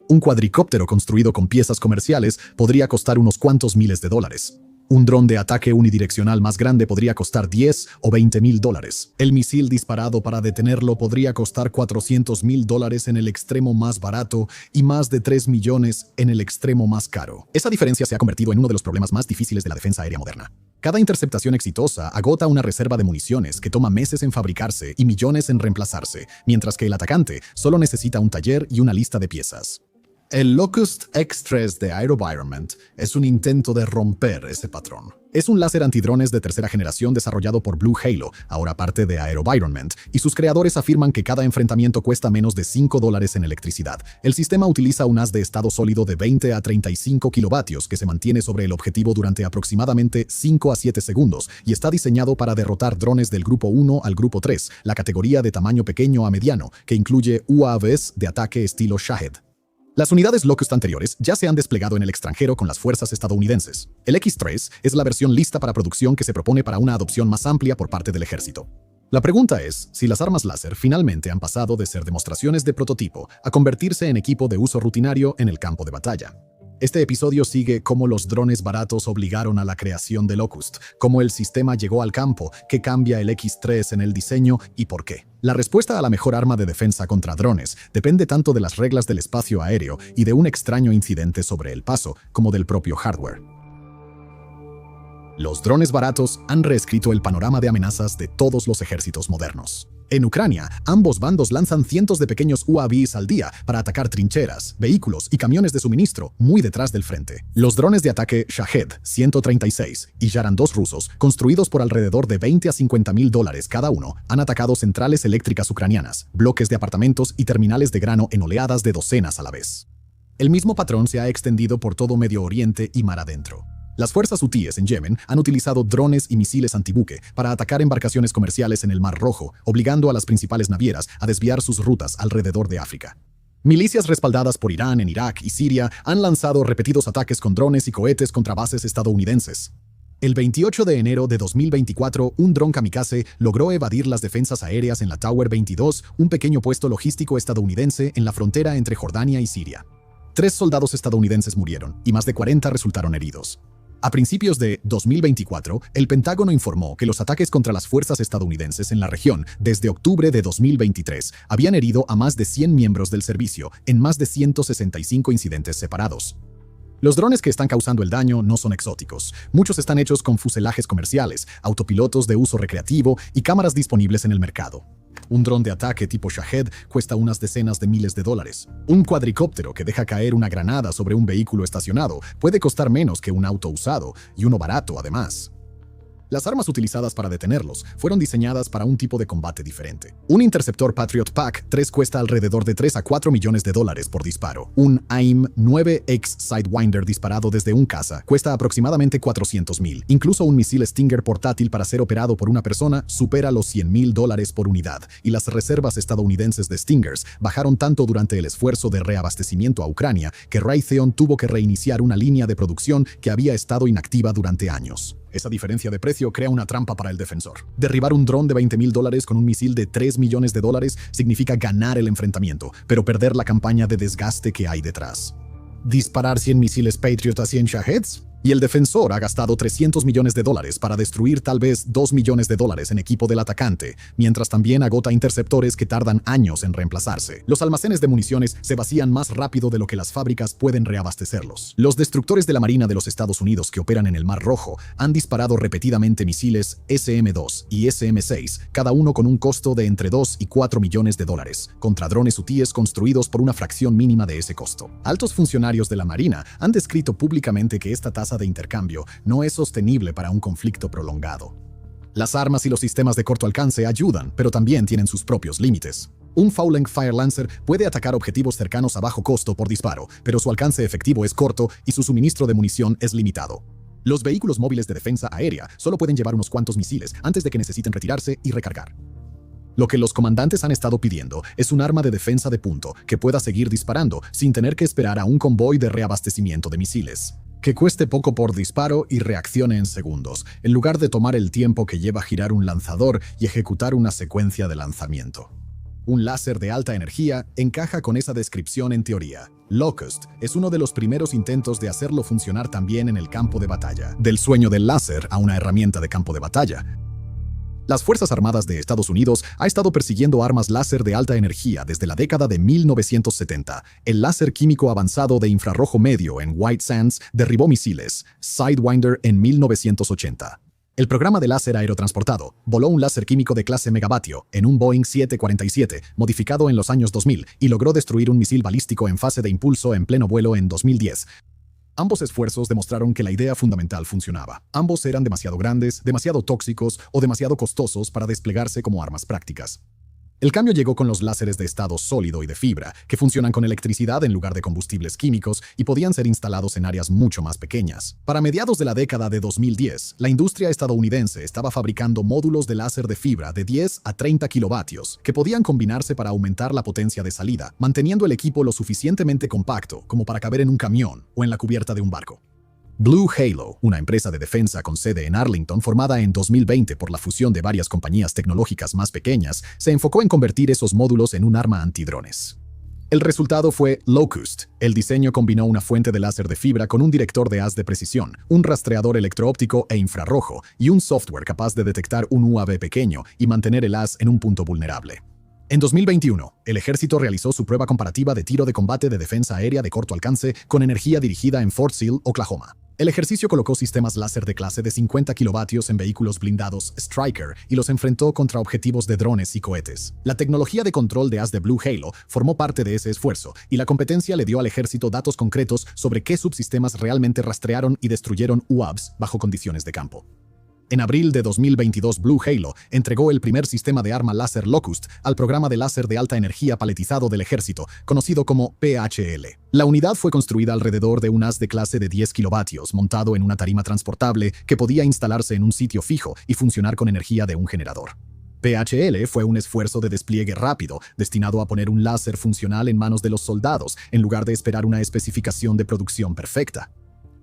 Un cuadricóptero construido con piezas comerciales podría costar unos cuantos miles de dólares. Un dron de ataque unidireccional más grande podría costar 10 o 20 mil dólares. El misil disparado para detenerlo podría costar 400 mil dólares en el extremo más barato y más de 3 millones en el extremo más caro. Esa diferencia se ha convertido en uno de los problemas más difíciles de la defensa aérea moderna. Cada interceptación exitosa agota una reserva de municiones que toma meses en fabricarse y millones en reemplazarse, mientras que el atacante solo necesita un taller y una lista de piezas. El Locust X3 de AeroVironment es un intento de romper ese patrón. Es un láser antidrones de tercera generación desarrollado por Blue Halo, ahora parte de AeroVironment, y sus creadores afirman que cada enfrentamiento cuesta menos de $5 en electricidad. El sistema utiliza un haz de estado sólido de 20 a 35 kilovatios que se mantiene sobre el objetivo durante aproximadamente 5 a 7 segundos y está diseñado para derrotar drones del Grupo 1 al Grupo 3, la categoría de tamaño pequeño a mediano, que incluye UAVs de ataque estilo Shahed. Las unidades Locust anteriores ya se han desplegado en el extranjero con las fuerzas estadounidenses. El X3 es la versión lista para producción que se propone para una adopción más amplia por parte del ejército. La pregunta es si las armas láser finalmente han pasado de ser demostraciones de prototipo a convertirse en equipo de uso rutinario en el campo de batalla. Este episodio sigue cómo los drones baratos obligaron a la creación de Locust, cómo el sistema llegó al campo, qué cambia el X3 en el diseño y por qué. La respuesta a la mejor arma de defensa contra drones depende tanto de las reglas del espacio aéreo y de un extraño incidente sobre el paso, como del propio hardware. Los drones baratos han reescrito el panorama de amenazas de todos los ejércitos modernos. En Ucrania, ambos bandos lanzan cientos de pequeños UAVs al día para atacar trincheras, vehículos y camiones de suministro muy detrás del frente. Los drones de ataque Shahed 136 y Yaran 2 rusos, construidos por alrededor de 20 a 50 mil dólares cada uno, han atacado centrales eléctricas ucranianas, bloques de apartamentos y terminales de grano en oleadas de docenas a la vez. El mismo patrón se ha extendido por todo Medio Oriente y mar adentro. Las fuerzas hutíes en Yemen han utilizado drones y misiles antibuque para atacar embarcaciones comerciales en el Mar Rojo, obligando a las principales navieras a desviar sus rutas alrededor de África. Milicias respaldadas por Irán en Irak y Siria han lanzado repetidos ataques con drones y cohetes contra bases estadounidenses. El 28 de enero de 2024, un dron kamikaze logró evadir las defensas aéreas en la Tower 22, un pequeño puesto logístico estadounidense en la frontera entre Jordania y Siria. 3 soldados estadounidenses murieron y más de 40 resultaron heridos. A principios de 2024, el Pentágono informó que los ataques contra las fuerzas estadounidenses en la región desde octubre de 2023 habían herido a más de 100 miembros del servicio en más de 165 incidentes separados. Los drones que están causando el daño no son exóticos. Muchos están hechos con fuselajes comerciales, autopilotos de uso recreativo y cámaras disponibles en el mercado. Un dron de ataque tipo Shahed cuesta unas decenas de miles de dólares. Un cuadricóptero que deja caer una granada sobre un vehículo estacionado puede costar menos que un auto usado, y uno barato además. Las armas utilizadas para detenerlos fueron diseñadas para un tipo de combate diferente. Un interceptor Patriot PAC-3 cuesta alrededor de 3 a 4 millones de dólares por disparo. Un AIM-9X Sidewinder disparado desde un caza cuesta aproximadamente 400,000. Incluso un misil Stinger portátil para ser operado por una persona supera los 100,000 dólares por unidad, y las reservas estadounidenses de Stingers bajaron tanto durante el esfuerzo de reabastecimiento a Ucrania que Raytheon tuvo que reiniciar una línea de producción que había estado inactiva durante años. Esa diferencia de precio crea una trampa para el defensor. Derribar un dron de 20,000 dólares con un misil de 3 millones de dólares significa ganar el enfrentamiento, pero perder la campaña de desgaste que hay detrás. ¿Disparar 100 misiles Patriot a 100 Shaheds? Y el defensor ha gastado 300 millones de dólares para destruir tal vez 2 millones de dólares en equipo del atacante, mientras también agota interceptores que tardan años en reemplazarse. Los almacenes de municiones se vacían más rápido de lo que las fábricas pueden reabastecerlos. Los destructores de la Marina de los Estados Unidos que operan en el Mar Rojo han disparado repetidamente misiles SM-2 y SM-6, cada uno con un costo de entre 2 y 4 millones de dólares, contra drones hutíes construidos por una fracción mínima de ese costo. Altos funcionarios de la Marina han descrito públicamente que esta tasa de intercambio no es sostenible para un conflicto prolongado. Las armas y los sistemas de corto alcance ayudan, pero también tienen sus propios límites. Un Full-Length Fire Lancer puede atacar objetivos cercanos a bajo costo por disparo, pero su alcance efectivo es corto y su suministro de munición es limitado. Los vehículos móviles de defensa aérea solo pueden llevar unos cuantos misiles antes de que necesiten retirarse y recargar. Lo que los comandantes han estado pidiendo es un arma de defensa de punto que pueda seguir disparando sin tener que esperar a un convoy de reabastecimiento de misiles. Que cueste poco por disparo y reaccione en segundos, en lugar de tomar el tiempo que lleva girar un lanzador y ejecutar una secuencia de lanzamiento. Un láser de alta energía encaja con esa descripción en teoría. Locust es uno de los primeros intentos de hacerlo funcionar también en el campo de batalla. Del sueño del láser a una herramienta de campo de batalla. Las Fuerzas Armadas de Estados Unidos ha estado persiguiendo armas láser de alta energía desde la década de 1970. El láser químico avanzado de infrarrojo medio en White Sands derribó misiles Sidewinder en 1980. El programa de láser aerotransportado voló un láser químico de clase megavatio en un Boeing 747 modificado en los años 2000 y logró destruir un misil balístico en fase de impulso en pleno vuelo en 2010. Ambos esfuerzos demostraron que la idea fundamental funcionaba. Ambos eran demasiado grandes, demasiado tóxicos o demasiado costosos para desplegarse como armas prácticas. El cambio llegó con los láseres de estado sólido y de fibra, que funcionan con electricidad en lugar de combustibles químicos y podían ser instalados en áreas mucho más pequeñas. Para mediados de la década de 2010, la industria estadounidense estaba fabricando módulos de láser de fibra de 10 a 30 kilovatios, que podían combinarse para aumentar la potencia de salida, manteniendo el equipo lo suficientemente compacto como para caber en un camión o en la cubierta de un barco. Blue Halo, una empresa de defensa con sede en Arlington formada en 2020 por la fusión de varias compañías tecnológicas más pequeñas, se enfocó en convertir esos módulos en un arma antidrones. El resultado fue Locust. El diseño combinó una fuente de láser de fibra con un director de haz de precisión, un rastreador electroóptico e infrarrojo y un software capaz de detectar un UAV pequeño y mantener el haz en un punto vulnerable. En 2021, el ejército realizó su prueba comparativa de tiro de combate de defensa aérea de corto alcance con energía dirigida en Fort Sill, Oklahoma. El ejercicio colocó sistemas láser de clase de 50 kilovatios en vehículos blindados Stryker y los enfrentó contra objetivos de drones y cohetes. La tecnología de control de haz de Blue Halo formó parte de ese esfuerzo, y la competencia le dio al ejército datos concretos sobre qué subsistemas realmente rastrearon y destruyeron UAVs bajo condiciones de campo. En abril de 2022, Blue Halo entregó el primer sistema de arma láser Locust al programa de láser de alta energía paletizado del ejército, conocido como PHL. La unidad fue construida alrededor de un haz de clase de 10 kilovatios, montado en una tarima transportable que podía instalarse en un sitio fijo y funcionar con energía de un generador. PHL fue un esfuerzo de despliegue rápido, destinado a poner un láser funcional en manos de los soldados, en lugar de esperar una especificación de producción perfecta.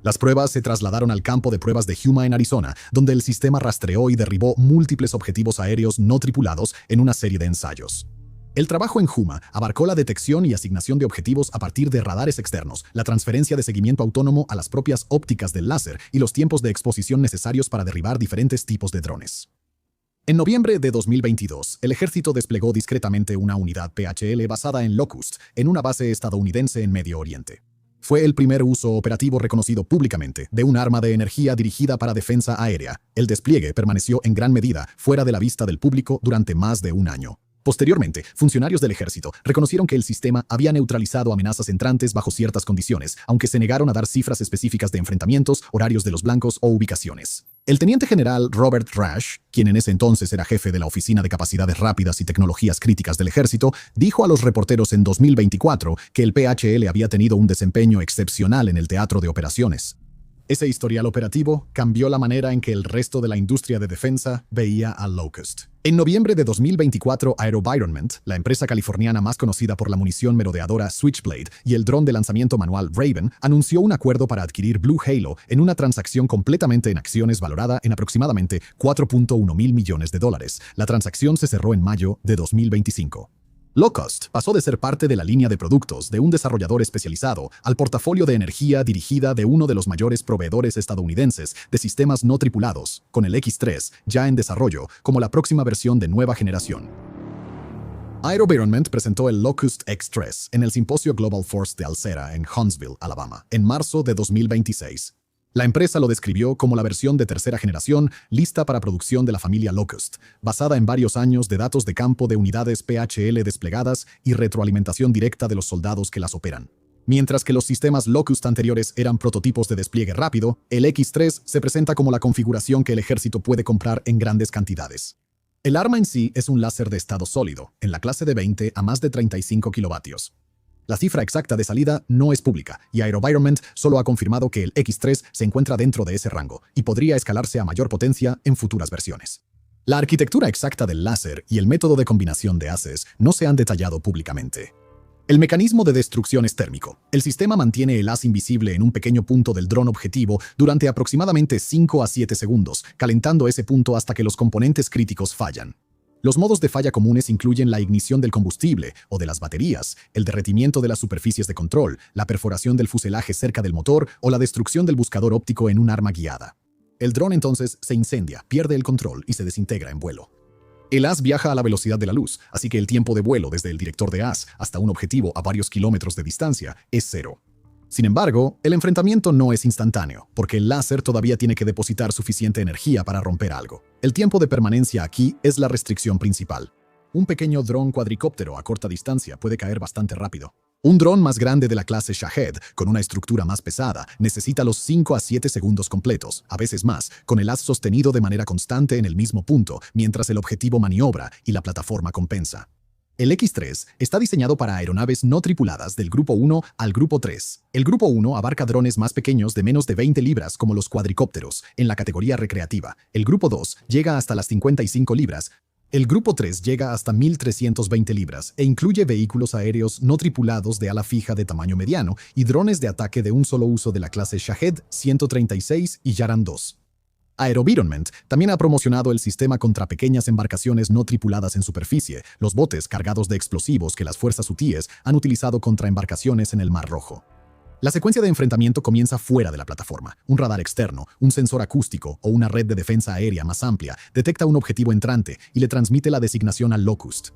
Las pruebas se trasladaron al campo de pruebas de Yuma en Arizona, donde el sistema rastreó y derribó múltiples objetivos aéreos no tripulados en una serie de ensayos. El trabajo en Yuma abarcó la detección y asignación de objetivos a partir de radares externos, la transferencia de seguimiento autónomo a las propias ópticas del láser y los tiempos de exposición necesarios para derribar diferentes tipos de drones. En noviembre de 2022, el ejército desplegó discretamente una unidad PHL basada en Locust en una base estadounidense en Medio Oriente. Fue el primer uso operativo reconocido públicamente de un arma de energía dirigida para defensa aérea. El despliegue permaneció en gran medida fuera de la vista del público durante más de un año. Posteriormente, funcionarios del ejército reconocieron que el sistema había neutralizado amenazas entrantes bajo ciertas condiciones, aunque se negaron a dar cifras específicas de enfrentamientos, horarios de los blancos o ubicaciones. El teniente general Robert Rash, quien en ese entonces era jefe de la Oficina de Capacidades Rápidas y Tecnologías Críticas del Ejército, dijo a los reporteros en 2024 que el PHL había tenido un desempeño excepcional en el teatro de operaciones. Ese historial operativo cambió la manera en que el resto de la industria de defensa veía a Locust. En noviembre de 2024, AeroVironment, la empresa californiana más conocida por la munición merodeadora Switchblade y el dron de lanzamiento manual Raven, anunció un acuerdo para adquirir Blue Halo en una transacción completamente en acciones valorada en aproximadamente $4.1 mil millones. La transacción se cerró en mayo de 2025. Locust pasó de ser parte de la línea de productos de un desarrollador especializado al portafolio de energía dirigida de uno de los mayores proveedores estadounidenses de sistemas no tripulados, con el X3 ya en desarrollo como la próxima versión de nueva generación. AeroVironment presentó el Locust X3 en el Simposio Global Force de Alcera en Huntsville, Alabama, en marzo de 2026. La empresa lo describió como la versión de tercera generación lista para producción de la familia Locust, basada en varios años de datos de campo de unidades PHL desplegadas y retroalimentación directa de los soldados que las operan. Mientras que los sistemas Locust anteriores eran prototipos de despliegue rápido, el X3 se presenta como la configuración que el ejército puede comprar en grandes cantidades. El arma en sí es un láser de estado sólido, en la clase de 20 a más de 35 kilovatios. La cifra exacta de salida no es pública, y AeroVironment solo ha confirmado que el X3 se encuentra dentro de ese rango y podría escalarse a mayor potencia en futuras versiones. La arquitectura exacta del láser y el método de combinación de haces no se han detallado públicamente. El mecanismo de destrucción es térmico. El sistema mantiene el haz invisible en un pequeño punto del dron objetivo durante aproximadamente 5 a 7 segundos, calentando ese punto hasta que los componentes críticos fallan. Los modos de falla comunes incluyen la ignición del combustible o de las baterías, el derretimiento de las superficies de control, la perforación del fuselaje cerca del motor o la destrucción del buscador óptico en un arma guiada. El dron entonces se incendia, pierde el control y se desintegra en vuelo. El haz viaja a la velocidad de la luz, así que el tiempo de vuelo desde el director de haz hasta un objetivo a varios kilómetros de distancia es cero. Sin embargo, el enfrentamiento no es instantáneo, porque el láser todavía tiene que depositar suficiente energía para romper algo. El tiempo de permanencia aquí es la restricción principal. Un pequeño dron cuadricóptero a corta distancia puede caer bastante rápido. Un dron más grande de la clase Shahed, con una estructura más pesada, necesita los 5 a 7 segundos completos, a veces más, con el haz sostenido de manera constante en el mismo punto, mientras el objetivo maniobra y la plataforma compensa. El X-3 está diseñado para aeronaves no tripuladas del Grupo 1 al Grupo 3. El Grupo 1 abarca drones más pequeños de menos de 20 libras como los cuadricópteros, en la categoría recreativa. El Grupo 2 llega hasta las 55 libras. El Grupo 3 llega hasta 1.320 libras e incluye vehículos aéreos no tripulados de ala fija de tamaño mediano y drones de ataque de un solo uso de la clase Shahed 136 y Yaran 2. AeroVironment también ha promocionado el sistema contra pequeñas embarcaciones no tripuladas en superficie, los botes cargados de explosivos que las fuerzas hutíes han utilizado contra embarcaciones en el Mar Rojo. La secuencia de enfrentamiento comienza fuera de la plataforma. Un radar externo, un sensor acústico o una red de defensa aérea más amplia detecta un objetivo entrante y le transmite la designación al Locust.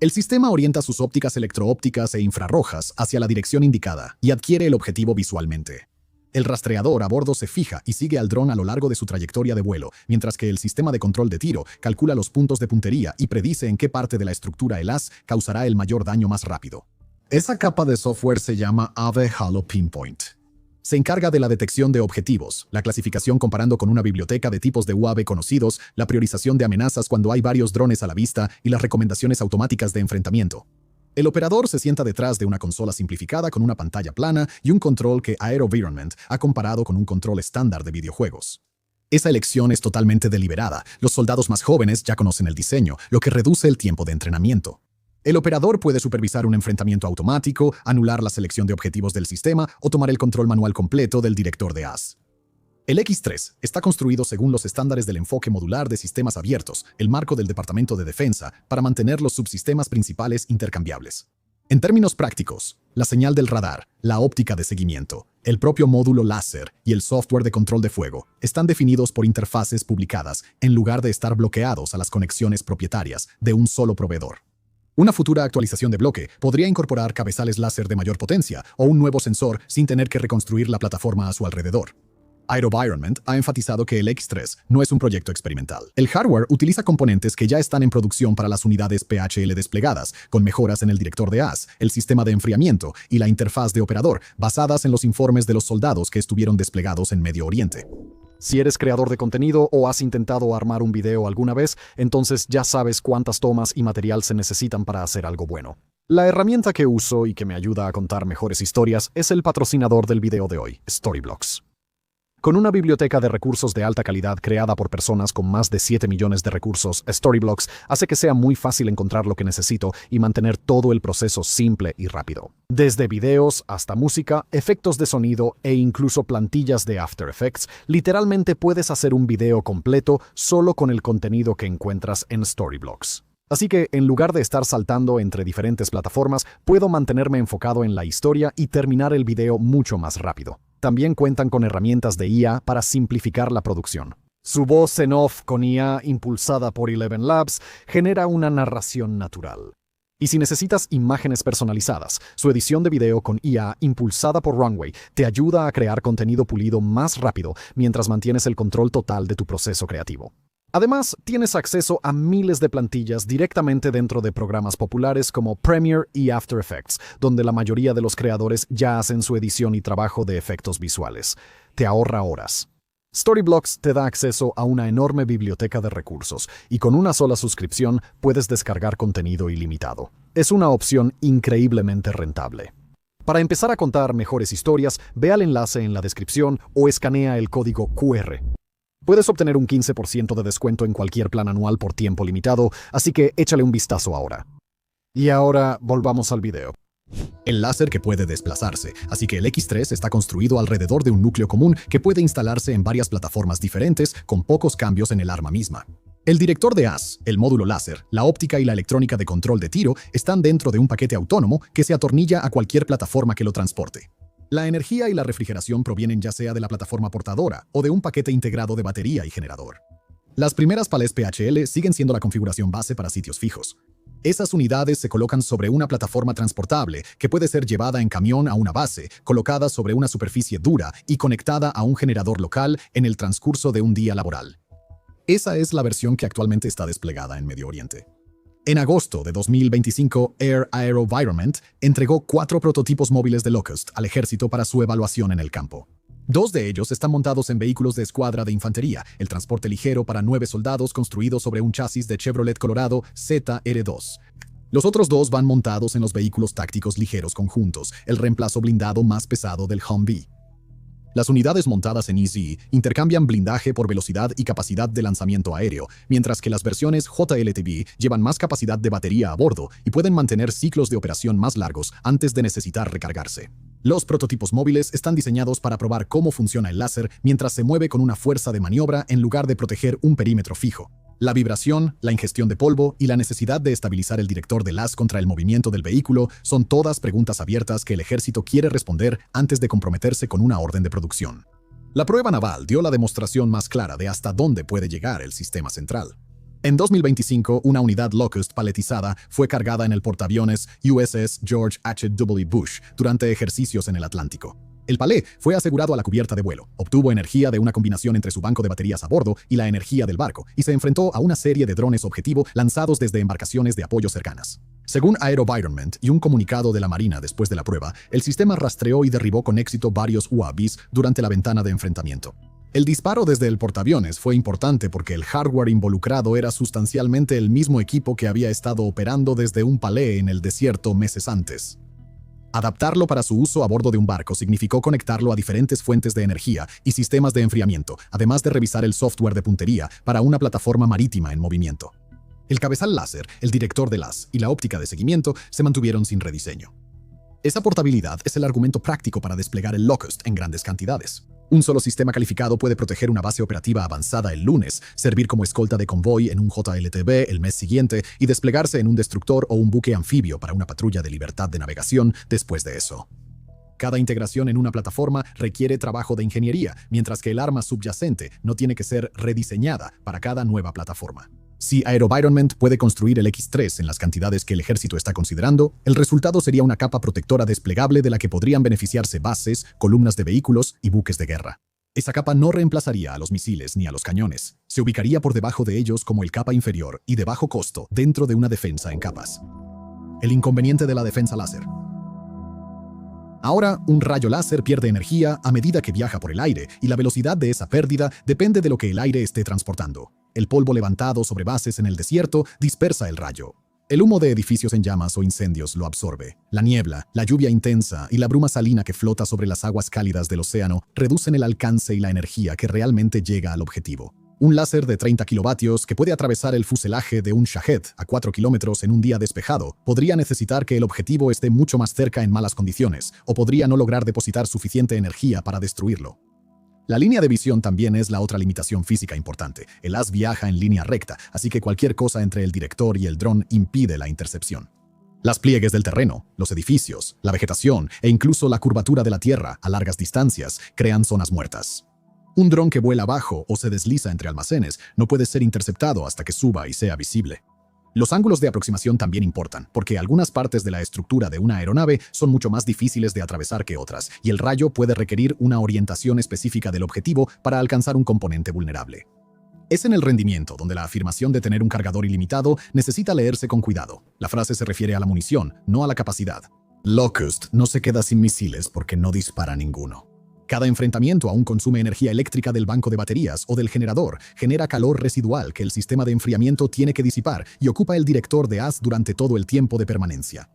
El sistema orienta sus ópticas electroópticas e infrarrojas hacia la dirección indicada y adquiere el objetivo visualmente. El rastreador a bordo se fija y sigue al dron a lo largo de su trayectoria de vuelo, mientras que el sistema de control de tiro calcula los puntos de puntería y predice en qué parte de la estructura el haz causará el mayor daño más rápido. Esa capa de software se llama Ave Halo Pinpoint. Se encarga de la detección de objetivos, la clasificación comparando con una biblioteca de tipos de UAV conocidos, la priorización de amenazas cuando hay varios drones a la vista y las recomendaciones automáticas de enfrentamiento. El operador se sienta detrás de una consola simplificada con una pantalla plana y un control que AeroVironment ha comparado con un control estándar de videojuegos. Esa elección es totalmente deliberada. Los soldados más jóvenes ya conocen el diseño, lo que reduce el tiempo de entrenamiento. El operador puede supervisar un enfrentamiento automático, anular la selección de objetivos del sistema o tomar el control manual completo del director de haz. El X-3 está construido según los estándares del enfoque modular de sistemas abiertos, el marco del Departamento de Defensa, para mantener los subsistemas principales intercambiables. En términos prácticos, la señal del radar, la óptica de seguimiento, el propio módulo láser y el software de control de fuego están definidos por interfaces publicadas en lugar de estar bloqueados a las conexiones propietarias de un solo proveedor. Una futura actualización de bloque podría incorporar cabezales láser de mayor potencia o un nuevo sensor sin tener que reconstruir la plataforma a su alrededor. AeroVironment ha enfatizado que el X-3 no es un proyecto experimental. El hardware utiliza componentes que ya están en producción para las unidades PHL desplegadas, con mejoras en el director de haz, el sistema de enfriamiento y la interfaz de operador, basadas en los informes de los soldados que estuvieron desplegados en Medio Oriente. Si eres creador de contenido o has intentado armar un video alguna vez, entonces ya sabes cuántas tomas y material se necesitan para hacer algo bueno. La herramienta que uso y que me ayuda a contar mejores historias es el patrocinador del video de hoy, Storyblocks. Con una biblioteca de recursos de alta calidad creada por personas con más de 7 millones de recursos, Storyblocks hace que sea muy fácil encontrar lo que necesito y mantener todo el proceso simple y rápido. Desde videos hasta música, efectos de sonido e incluso plantillas de After Effects, literalmente puedes hacer un video completo solo con el contenido que encuentras en Storyblocks. Así que, en lugar de estar saltando entre diferentes plataformas, puedo mantenerme enfocado en la historia y terminar el video mucho más rápido. También cuentan con herramientas de IA para simplificar la producción. Su voz en off con IA impulsada por Eleven Labs genera una narración natural. Y si necesitas imágenes personalizadas, su edición de video con IA impulsada por Runway te ayuda a crear contenido pulido más rápido mientras mantienes el control total de tu proceso creativo. Además, tienes acceso a miles de plantillas directamente dentro de programas populares como Premiere y After Effects, donde la mayoría de los creadores ya hacen su edición y trabajo de efectos visuales. Te ahorra horas. Storyblocks te da acceso a una enorme biblioteca de recursos y con una sola suscripción puedes descargar contenido ilimitado. Es una opción increíblemente rentable. Para empezar a contar mejores historias, ve al enlace en la descripción o escanea el código QR. Puedes obtener un 15% de descuento en cualquier plan anual por tiempo limitado, así que échale un vistazo ahora. Y ahora volvamos al video. El láser que puede desplazarse, así que el X-3 está construido alrededor de un núcleo común que puede instalarse en varias plataformas diferentes con pocos cambios en el arma misma. El director de haz, el módulo láser, la óptica y la electrónica de control de tiro están dentro de un paquete autónomo que se atornilla a cualquier plataforma que lo transporte. La energía y la refrigeración provienen ya sea de la plataforma portadora o de un paquete integrado de batería y generador. Las primeras palés PHL siguen siendo la configuración base para sitios fijos. Esas unidades se colocan sobre una plataforma transportable que puede ser llevada en camión a una base, colocada sobre una superficie dura y conectada a un generador local en el transcurso de un día laboral. Esa es la versión que actualmente está desplegada en Medio Oriente. En agosto de 2025, Air AeroVironment entregó 4 prototipos móviles de Locust al ejército para su evaluación en el campo. 2 de ellos están montados en vehículos de escuadra de infantería, el transporte ligero para 9 soldados construido sobre un chasis de Chevrolet Colorado ZR2. Los otros 2 van montados en los vehículos tácticos ligeros conjuntos, el reemplazo blindado más pesado del Humvee. Las unidades montadas en EZ intercambian blindaje por velocidad y capacidad de lanzamiento aéreo, mientras que las versiones JLTV llevan más capacidad de batería a bordo y pueden mantener ciclos de operación más largos antes de necesitar recargarse. Los prototipos móviles están diseñados para probar cómo funciona el láser mientras se mueve con una fuerza de maniobra en lugar de proteger un perímetro fijo. La vibración, la ingestión de polvo y la necesidad de estabilizar el director del haz contra el movimiento del vehículo son todas preguntas abiertas que el ejército quiere responder antes de comprometerse con una orden de producción. La prueba naval dio la demostración más clara de hasta dónde puede llegar el sistema central. En 2025, una unidad Locust paletizada fue cargada en el portaaviones USS George H.W. Bush durante ejercicios en el Atlántico. El palé fue asegurado a la cubierta de vuelo, obtuvo energía de una combinación entre su banco de baterías a bordo y la energía del barco, y se enfrentó a una serie de drones objetivo lanzados desde embarcaciones de apoyo cercanas. Según AeroVironment y un comunicado de la Marina después de la prueba, el sistema rastreó y derribó con éxito varios UAVs durante la ventana de enfrentamiento. El disparo desde el portaaviones fue importante porque el hardware involucrado era sustancialmente el mismo equipo que había estado operando desde un palé en el desierto meses antes. Adaptarlo para su uso a bordo de un barco significó conectarlo a diferentes fuentes de energía y sistemas de enfriamiento, además de revisar el software de puntería para una plataforma marítima en movimiento. El cabezal láser, el director del haz y la óptica de seguimiento se mantuvieron sin rediseño. Esa portabilidad es el argumento práctico para desplegar el Locust en grandes cantidades. Un solo sistema calificado puede proteger una base operativa avanzada el lunes, servir como escolta de convoy en un JLTV el mes siguiente y desplegarse en un destructor o un buque anfibio para una patrulla de libertad de navegación después de eso. Cada integración en una plataforma requiere trabajo de ingeniería, mientras que el arma subyacente no tiene que ser rediseñada para cada nueva plataforma. Si AeroVironment puede construir el X3 en las cantidades que el ejército está considerando, el resultado sería una capa protectora desplegable de la que podrían beneficiarse bases, columnas de vehículos y buques de guerra. Esa capa no reemplazaría a los misiles ni a los cañones. Se ubicaría por debajo de ellos como el capa inferior y de bajo costo dentro de una defensa en capas. El inconveniente de la defensa láser. Ahora, un rayo láser pierde energía a medida que viaja por el aire y la velocidad de esa pérdida depende de lo que el aire esté transportando. El polvo levantado sobre bases en el desierto dispersa el rayo. El humo de edificios en llamas o incendios lo absorbe. La niebla, la lluvia intensa y la bruma salina que flota sobre las aguas cálidas del océano reducen el alcance y la energía que realmente llega al objetivo. Un láser de 30 kilovatios que puede atravesar el fuselaje de un Shahed a 4 kilómetros en un día despejado podría necesitar que el objetivo esté mucho más cerca en malas condiciones o podría no lograr depositar suficiente energía para destruirlo. La línea de visión también es la otra limitación física importante. El haz viaja en línea recta, así que cualquier cosa entre el director y el dron impide la intercepción. Las pliegues del terreno, los edificios, la vegetación e incluso la curvatura de la tierra a largas distancias crean zonas muertas. Un dron que vuela bajo o se desliza entre almacenes no puede ser interceptado hasta que suba y sea visible. Los ángulos de aproximación también importan, porque algunas partes de la estructura de una aeronave son mucho más difíciles de atravesar que otras, y el rayo puede requerir una orientación específica del objetivo para alcanzar un componente vulnerable. Es en el rendimiento donde la afirmación de tener un cargador ilimitado necesita leerse con cuidado. La frase se refiere a la munición, no a la capacidad. Locust no se queda sin misiles porque no dispara ninguno. Cada enfrentamiento aún consume energía eléctrica del banco de baterías o del generador, genera calor residual que el sistema de enfriamiento tiene que disipar y ocupa el director de haz durante todo el tiempo de permanencia.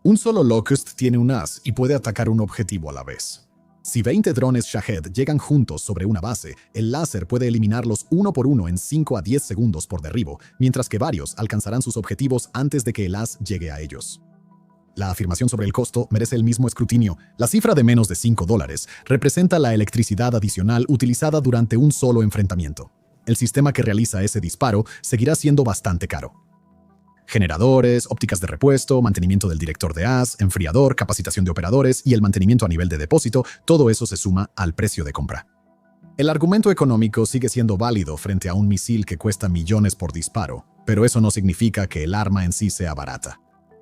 Un solo Locust tiene un haz y puede atacar un objetivo a la vez. Si 20 drones Shahed llegan juntos sobre una base, el láser puede eliminarlos uno por uno en 5 a 10 segundos por derribo, mientras que varios alcanzarán sus objetivos antes de que el haz llegue a ellos. La afirmación sobre el costo merece el mismo escrutinio. La cifra de menos de $5 representa la electricidad adicional utilizada durante un solo enfrentamiento. el sistema que realiza ese disparo seguirá siendo bastante caro. Generadores, ópticas de repuesto, mantenimiento del director de haz, enfriador, capacitación de operadores y el mantenimiento a nivel de depósito, todo eso se suma al precio de compra. El argumento económico sigue siendo válido frente a un misil que cuesta millones por disparo, pero eso no significa que el arma en sí sea barata.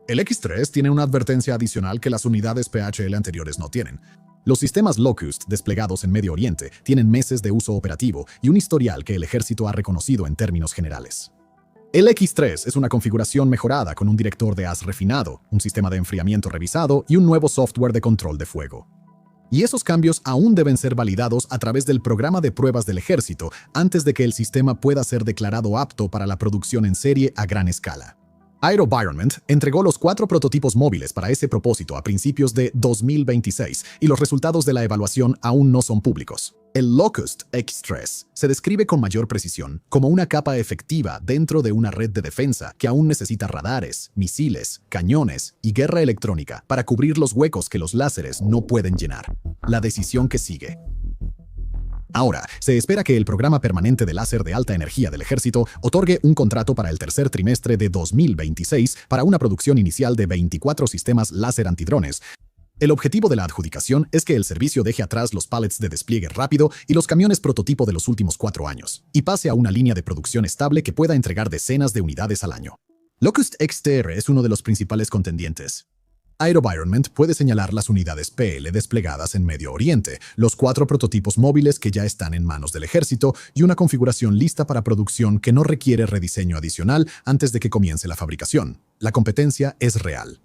El X-3 tiene una advertencia adicional que las unidades PHL anteriores no tienen. Los sistemas Locust desplegados en Medio Oriente tienen meses de uso operativo y un historial que el ejército ha reconocido en términos generales. El X-3 es una configuración mejorada con un director de haz refinado, un sistema de enfriamiento revisado y un nuevo software de control de fuego. Y esos cambios aún deben ser validados a través del programa de pruebas del ejército antes de que el sistema pueda ser declarado apto para la producción en serie a gran escala. AeroVironment entregó los 4 prototipos móviles para ese propósito a principios de 2026 y los resultados de la evaluación aún no son públicos. El Locust X-3 se describe con mayor precisión como una capa efectiva dentro de una red de defensa que aún necesita radares, misiles, cañones y guerra electrónica para cubrir los huecos que los láseres no pueden llenar. La decisión que sigue. Ahora, se espera que el Programa Permanente de Láser de Alta Energía del Ejército otorgue un contrato para el tercer trimestre de 2026 para una producción inicial de 24 sistemas láser antidrones. El objetivo de la adjudicación es que el servicio deje atrás los pallets de despliegue rápido y los camiones prototipo de los últimos 4 años, y pase a una línea de producción estable que pueda entregar decenas de unidades al año. Locust XTR es uno de los principales contendientes. AeroVironment puede señalar las unidades PL desplegadas en Medio Oriente, los 4 prototipos móviles que ya están en manos del ejército y una configuración lista para producción que no requiere rediseño adicional antes de que comience la fabricación. La competencia es real.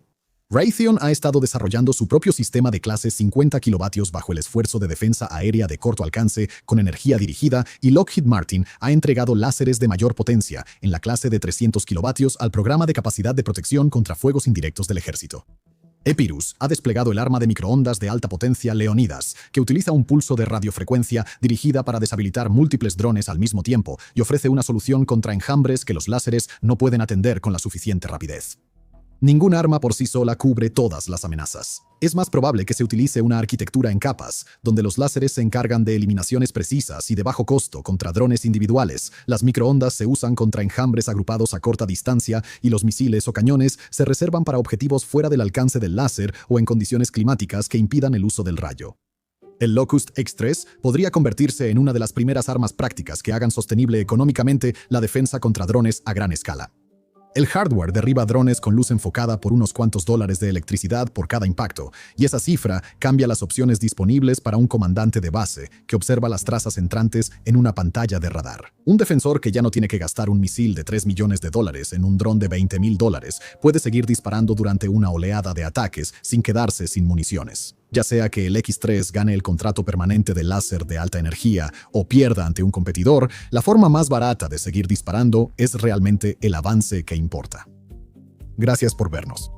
Raytheon ha estado desarrollando su propio sistema de clase 50 kilovatios bajo el esfuerzo de defensa aérea de corto alcance con energía dirigida y Lockheed Martin ha entregado láseres de mayor potencia en la clase de 300 kilovatios al programa de capacidad de protección contra fuegos indirectos del ejército. Epirus ha desplegado el arma de microondas de alta potencia Leonidas, que utiliza un pulso de radiofrecuencia dirigida para deshabilitar múltiples drones al mismo tiempo y ofrece una solución contra enjambres que los láseres no pueden atender con la suficiente rapidez. Ningún arma por sí sola cubre todas las amenazas. Es más probable que se utilice una arquitectura en capas, donde los láseres se encargan de eliminaciones precisas y de bajo costo contra drones individuales, las microondas se usan contra enjambres agrupados a corta distancia y los misiles o cañones se reservan para objetivos fuera del alcance del láser o en condiciones climáticas que impidan el uso del rayo. El Locust X-3 podría convertirse en una de las primeras armas prácticas que hagan sostenible económicamente la defensa contra drones a gran escala. El hardware derriba drones con luz enfocada por unos cuantos dólares de electricidad por cada impacto, y esa cifra cambia las opciones disponibles para un comandante de base que observa las trazas entrantes en una pantalla de radar. Un defensor que ya no tiene que gastar un misil de $3 millones en un dron de $20,000 puede seguir disparando durante una oleada de ataques sin quedarse sin municiones. Ya sea que el X-3 gane el contrato permanente de láser de alta energía o pierda ante un competidor, la forma más barata de seguir disparando es realmente el avance que importa. Gracias por vernos.